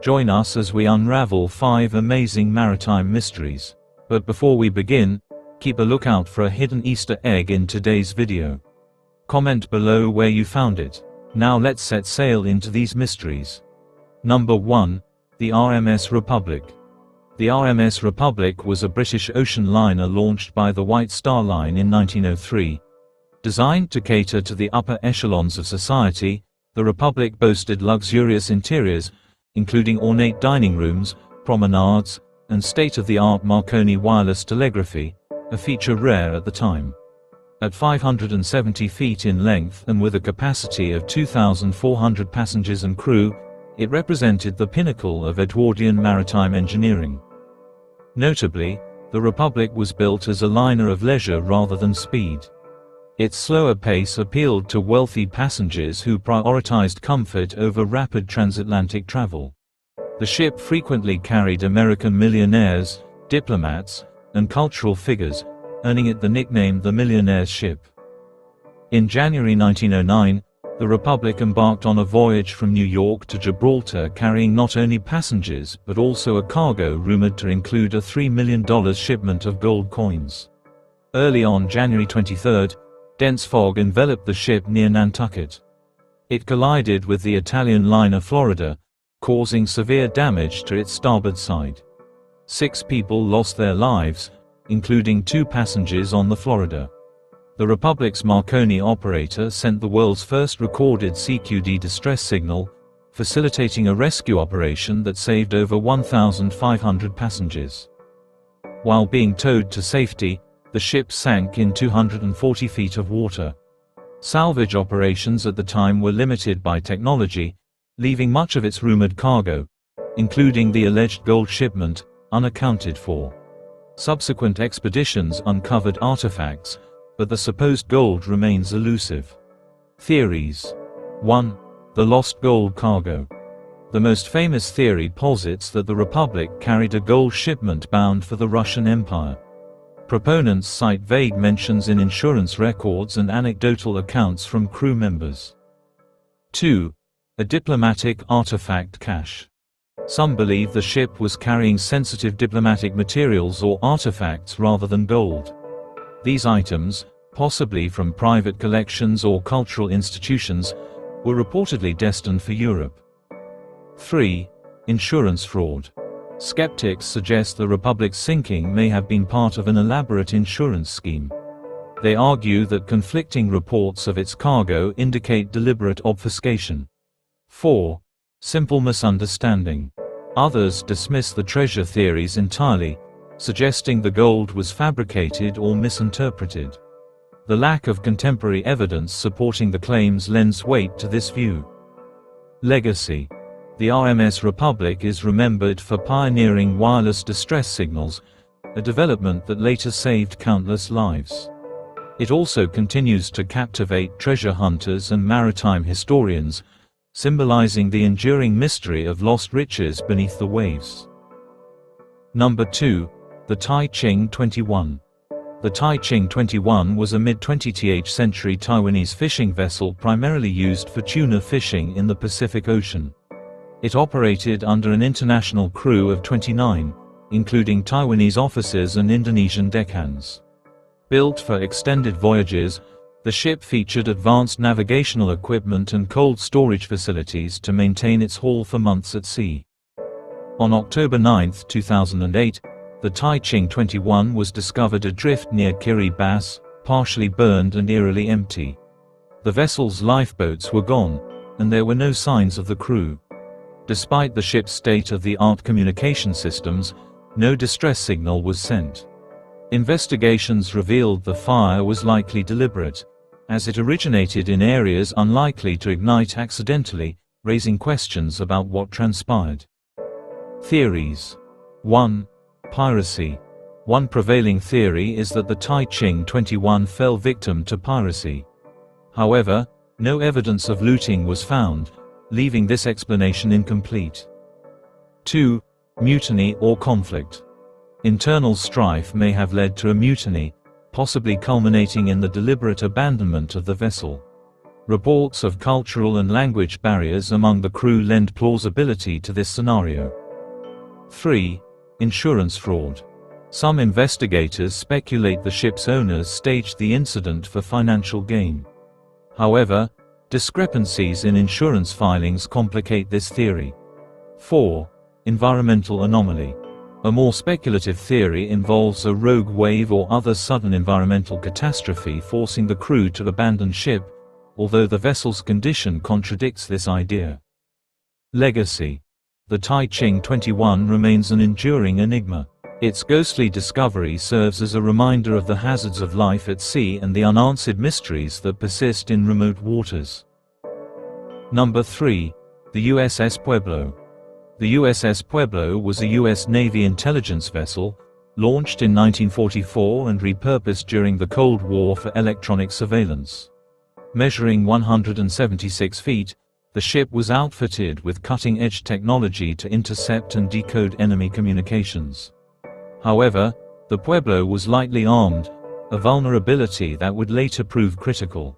Join us as we unravel 5 amazing maritime mysteries. But before we begin, keep a lookout for a hidden Easter egg in today's video. Comment below where you found it. Now let's set sail into these mysteries. Number 1. The RMS Republic. The RMS Republic was a British ocean liner launched by the White Star Line in 1903. Designed to cater to the upper echelons of society, the Republic boasted luxurious interiors, including ornate dining rooms, promenades, and state-of-the-art Marconi wireless telegraphy, a feature rare at the time. At 570 feet in length and with a capacity of 2,400 passengers and crew, it represented the pinnacle of Edwardian maritime engineering. Notably, the Republic was built as a liner of leisure rather than speed. Its slower pace appealed to wealthy passengers who prioritized comfort over rapid transatlantic travel. The ship frequently carried American millionaires, diplomats, and cultural figures, earning it the nickname the Millionaire's Ship. In January 1909, the Republic embarked on a voyage from New York to Gibraltar carrying not only passengers but also a cargo rumored to include a $3 million shipment of gold coins. Early on January 23, dense fog enveloped the ship near Nantucket. It collided with the Italian liner Florida, causing severe damage to its starboard side. 6 people lost their lives, including 2 passengers on the Florida. The Republic's Marconi operator sent the world's first recorded CQD distress signal, facilitating a rescue operation that saved over 1,500 passengers. While being towed to safety, the ship sank in 240 feet of water. Salvage operations at the time were limited by technology, leaving much of its rumored cargo, including the alleged gold shipment, unaccounted for. Subsequent expeditions uncovered artifacts, but the supposed gold remains elusive. Theories. 1. The lost gold cargo. The most famous theory posits that the Republic carried a gold shipment bound for the Russian Empire. Proponents cite vague mentions in insurance records and anecdotal accounts from crew members. 2. A diplomatic artifact cache. Some believe the ship was carrying sensitive diplomatic materials or artifacts rather than gold. These items, possibly from private collections or cultural institutions, were reportedly destined for Europe. 3. Insurance fraud. Skeptics suggest the Republic's sinking may have been part of an elaborate insurance scheme. They argue that conflicting reports of its cargo indicate deliberate obfuscation. 4. Simple misunderstanding. Others dismiss the treasure theories entirely, suggesting the gold was fabricated or misinterpreted. The lack of contemporary evidence supporting the claims lends weight to this view. Legacy. The RMS Republic is remembered for pioneering wireless distress signals, a development that later saved countless lives. It also continues to captivate treasure hunters and maritime historians, symbolizing the enduring mystery of lost riches beneath the waves. Number 2. The Tai Ching 21. The Tai Ching 21 was a mid-20th century Taiwanese fishing vessel primarily used for tuna fishing in the Pacific Ocean. It operated under an international crew of 29, including Taiwanese officers and Indonesian deckhands. Built for extended voyages, the ship featured advanced navigational equipment and cold storage facilities to maintain its haul for months at sea. On October 9, 2008, the Tai Ching 21 was discovered adrift near Kiribati, partially burned and eerily empty. The vessel's lifeboats were gone, and there were no signs of the crew. Despite the ship's state-of-the-art communication systems, no distress signal was sent. Investigations revealed the fire was likely deliberate, as it originated in areas unlikely to ignite accidentally, raising questions about what transpired. Theories. 1. Piracy. One prevailing theory is that the Tai Ching 21 fell victim to piracy. However, no evidence of looting was found, leaving this explanation incomplete. 2. Mutiny or conflict. Internal strife may have led to a mutiny, possibly culminating in the deliberate abandonment of the vessel. Reports of cultural and language barriers among the crew lend plausibility to this scenario. 3. Insurance fraud. Some investigators speculate the ship's owners staged the incident for financial gain. However, discrepancies in insurance filings complicate this theory. 4. Environmental anomaly. A more speculative theory involves a rogue wave or other sudden environmental catastrophe forcing the crew to abandon ship, although the vessel's condition contradicts this idea. Legacy. The Tai Ching 21 remains an enduring enigma. Its ghostly discovery serves as a reminder of the hazards of life at sea and the unanswered mysteries that persist in remote waters. Number 3. The USS Pueblo. The USS Pueblo was a U.S. Navy intelligence vessel, launched in 1944 and repurposed during the Cold War for electronic surveillance. Measuring 176 feet, the ship was outfitted with cutting-edge technology to intercept and decode enemy communications. However, the Pueblo was lightly armed, a vulnerability that would later prove critical.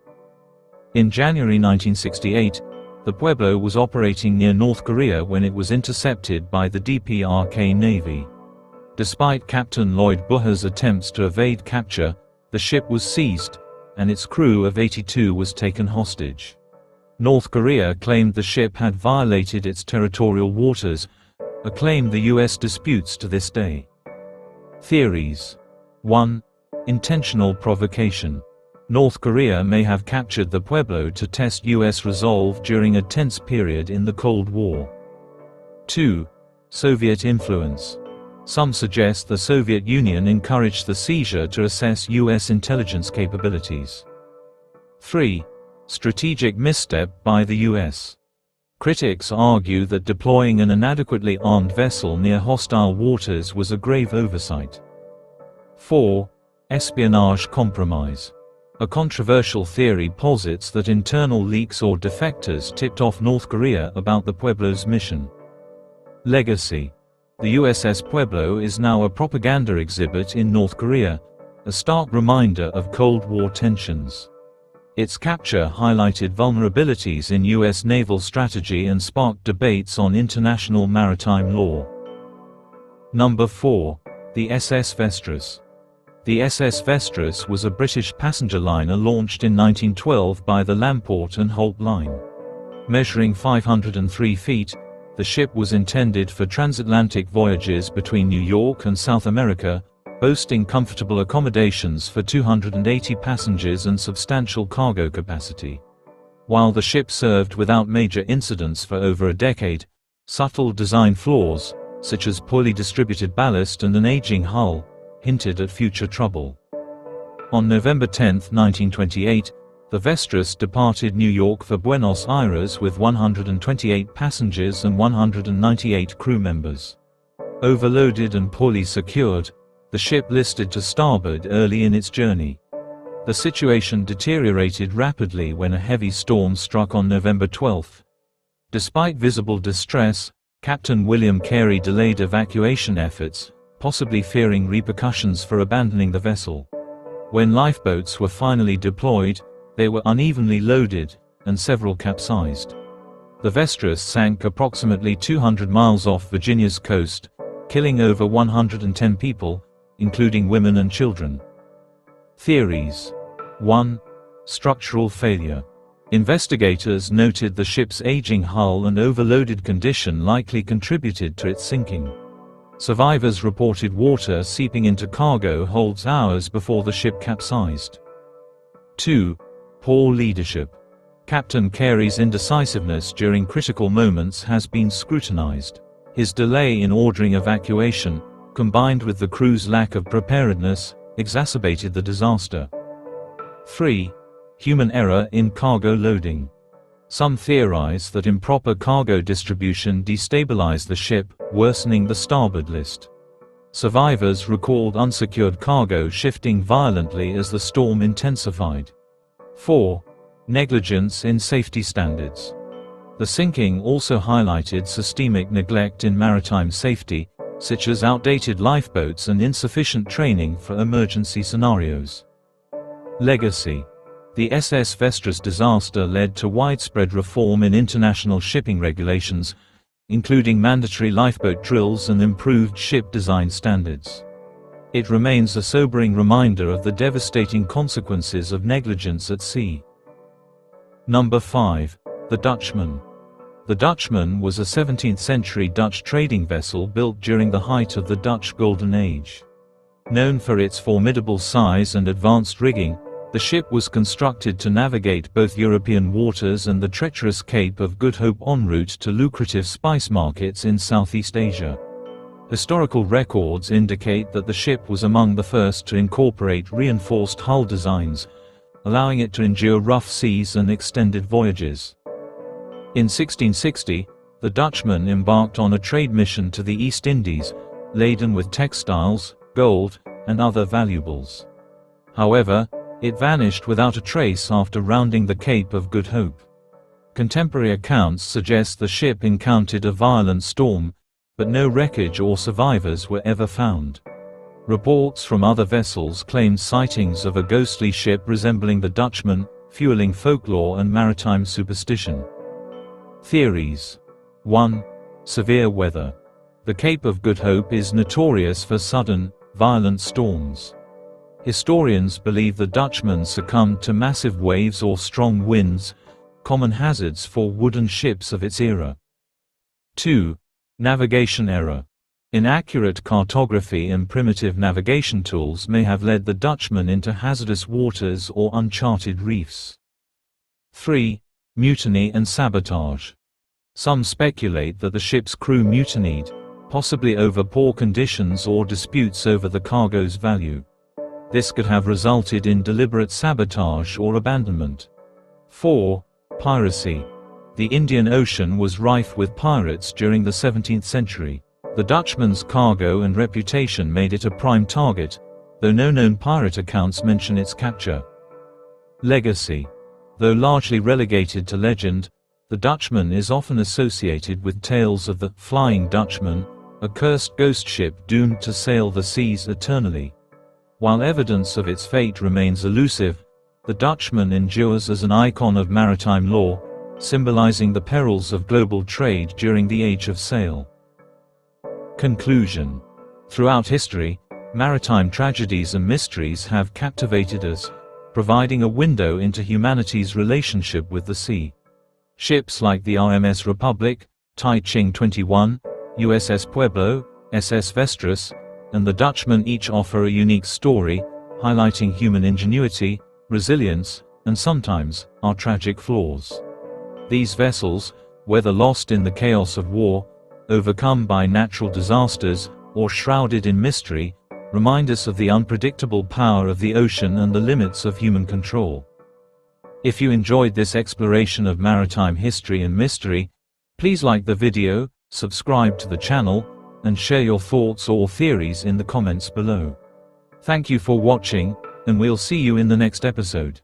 In January 1968, the Pueblo was operating near North Korea when it was intercepted by the DPRK Navy. Despite Captain Lloyd Buha's attempts to evade capture, the ship was seized, and its crew of 82 was taken hostage. North Korea claimed the ship had violated its territorial waters, a claim the US disputes to this day. Theories. 1. Intentional provocation. North Korea may have captured the Pueblo to test US resolve during a tense period in the Cold War. 2. Soviet influence. Some suggest the Soviet Union encouraged the seizure to assess US intelligence capabilities. 3. Strategic misstep by the US. Critics argue that deploying an inadequately armed vessel near hostile waters was a grave oversight. 4. Espionage compromise. A controversial theory posits that internal leaks or defectors tipped off North Korea about the Pueblo's mission. Legacy. The USS Pueblo is now a propaganda exhibit in North Korea, a stark reminder of Cold War tensions. Its capture highlighted vulnerabilities in US naval strategy and sparked debates on international maritime law. Number 4. The SS Vestris. The SS Vestris was a British passenger liner launched in 1912 by the Lamport and Holt Line. Measuring 503 feet, the ship was intended for transatlantic voyages between New York and South America, boasting comfortable accommodations for 280 passengers and substantial cargo capacity. While the ship served without major incidents for over a decade, subtle design flaws, such as poorly distributed ballast and an aging hull, hinted at future trouble. On November 10, 1928, the Vestris departed New York for Buenos Aires with 128 passengers and 198 crew members. Overloaded and poorly secured, the ship listed to starboard early in its journey. The situation deteriorated rapidly when a heavy storm struck on November 12. Despite visible distress, Captain William Carey delayed evacuation efforts, possibly fearing repercussions for abandoning the vessel. When lifeboats were finally deployed, they were unevenly loaded, and several capsized. The Vestris sank approximately 200 miles off Virginia's coast, killing over 110 people, including women and children. Theories. 1. Structural failure. Investigators noted the ship's aging hull and overloaded condition likely contributed to its sinking. Survivors reported water seeping into cargo holds hours before the ship capsized. 2. Poor leadership. Captain Carey's indecisiveness during critical moments has been scrutinized. His delay in ordering evacuation, combined with the crew's lack of preparedness, exacerbated the disaster. 3. Human error in cargo loading. Some theorize that improper cargo distribution destabilized the ship, worsening the starboard list. Survivors recalled unsecured cargo shifting violently as the storm intensified. 4. Negligence in safety standards. The sinking also highlighted systemic neglect in maritime safety, such as outdated lifeboats and insufficient training for emergency scenarios. Legacy. The SS Vestris disaster led to widespread reform in international shipping regulations, including mandatory lifeboat drills and improved ship design standards. It remains a sobering reminder of the devastating consequences of negligence at sea. Number 5. The Dutchman. The Dutchman was a 17th-century Dutch trading vessel built during the height of the Dutch Golden Age. Known for its formidable size and advanced rigging, the ship was constructed to navigate both European waters and the treacherous Cape of Good Hope en route to lucrative spice markets in Southeast Asia. Historical records indicate that the ship was among the first to incorporate reinforced hull designs, allowing it to endure rough seas and extended voyages. In 1660, the Dutchman embarked on a trade mission to the East Indies, laden with textiles, gold, and other valuables. However, it vanished without a trace after rounding the Cape of Good Hope. Contemporary accounts suggest the ship encountered a violent storm, but no wreckage or survivors were ever found. Reports from other vessels claimed sightings of a ghostly ship resembling the Dutchman, fueling folklore and maritime superstition. Theories. 1. Severe weather. The Cape of Good Hope is notorious for sudden, violent storms. Historians believe the Dutchman succumbed to massive waves or strong winds, common hazards for wooden ships of its era. 2. Navigation error. Inaccurate cartography and primitive navigation tools may have led the Dutchman into hazardous waters or uncharted reefs. 3. Mutiny and sabotage. Some speculate that the ship's crew mutinied, possibly over poor conditions or disputes over the cargo's value. This could have resulted in deliberate sabotage or abandonment. 4. Piracy. The Indian Ocean was rife with pirates during the 17th century. The Dutchman's cargo and reputation made it a prime target, though no known pirate accounts mention its capture. Legacy. Though largely relegated to legend, the Dutchman is often associated with tales of the Flying Dutchman, a cursed ghost ship doomed to sail the seas eternally. While evidence of its fate remains elusive, the Dutchman endures as an icon of maritime lore, symbolizing the perils of global trade during the Age of Sail. Conclusion. Throughout history, maritime tragedies and mysteries have captivated us, providing a window into humanity's relationship with the sea. Ships like the RMS Republic, Tai Ching 21, USS Pueblo, SS Vestris, and the Dutchman each offer a unique story, highlighting human ingenuity, resilience, and sometimes, our tragic flaws. These vessels, whether lost in the chaos of war, overcome by natural disasters, or shrouded in mystery, remind us of the unpredictable power of the ocean and the limits of human control. If you enjoyed this exploration of maritime history and mystery, please like the video, subscribe to the channel, and share your thoughts or theories in the comments below. Thank you for watching, and we'll see you in the next episode.